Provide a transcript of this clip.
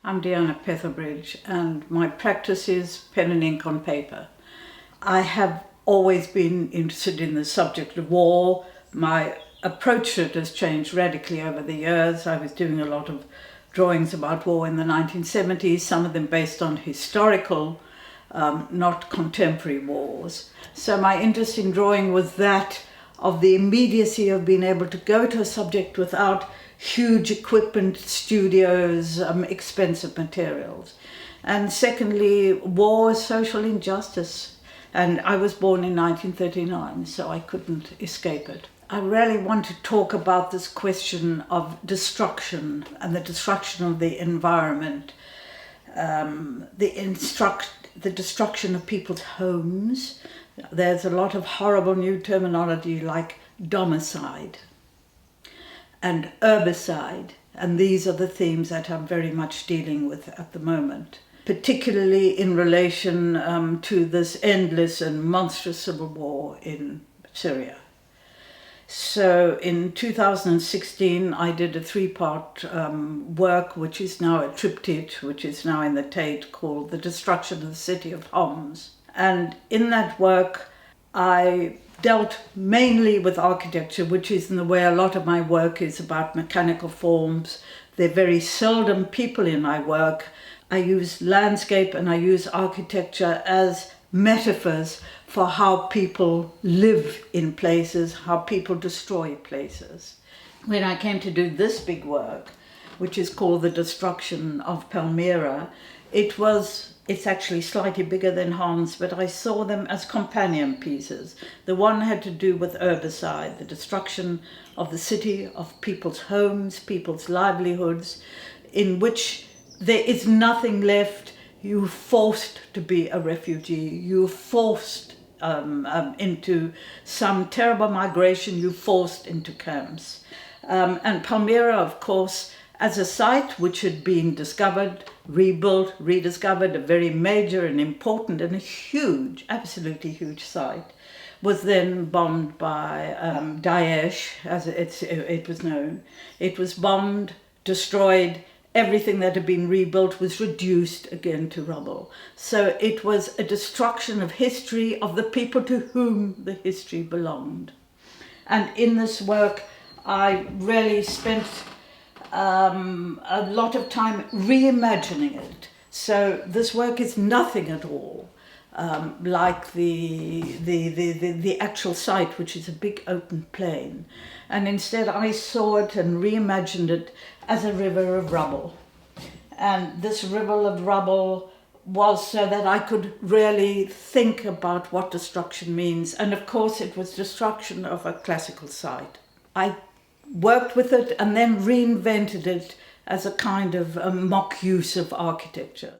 I'm Deanna Petherbridge and my practice is pen and ink on paper. I have always been interested in the subject of war. My approach to it has changed radically over the years. I was doing a lot of drawings about war in the 1970s, some of them based on historical, not contemporary wars. So my interest in drawing was that of the immediacy of being able to go to a subject without huge equipment, studios, expensive materials. And secondly, war, social injustice. And I was born in 1939, so I couldn't escape it. I really want to talk about this question of destruction and the destruction of the environment, the destruction of people's homes. There's a lot of horrible new terminology like domicide and urbicide, and these are the themes that I'm very much dealing with at the moment, particularly in relation to this endless and monstrous civil war in Syria. So in 2016 I did a three-part work which is now a triptych, which is now in the Tate, called The Destruction of the City of Palmyra. And in that work I dealt mainly with architecture, which is in the way a lot of my work is about mechanical forms. There are very seldom people in my work. I use landscape and I use architecture as metaphors for how people live in places, how people destroy places. When I came to do this big work, which is called The Destruction of Palmyra, it's actually slightly bigger than Hans, but I saw them as companion pieces. The one had to do with urbicide, the destruction of the city, of people's homes, people's livelihoods, in which there is nothing left. You're forced to be a refugee. You're forced into some terrible migration. You're forced into camps. And Palmyra, of course, as a site which had been discovered, rebuilt, rediscovered, a very major and important and a huge, absolutely huge site, was then bombed by Daesh, as it was known. It was bombed, destroyed. Everything that had been rebuilt was reduced again to rubble. So it was a destruction of history, of the people to whom the history belonged. And in this work, I really spent a lot of time reimagining it. So this work is nothing at all like the actual site, which is a big open plain. And instead I saw it and reimagined it as a river of rubble. And this river of rubble was so that I could really think about what destruction means. And of course it was destruction of a classical site. I worked with it and then reinvented it as a kind of a mock use of architecture.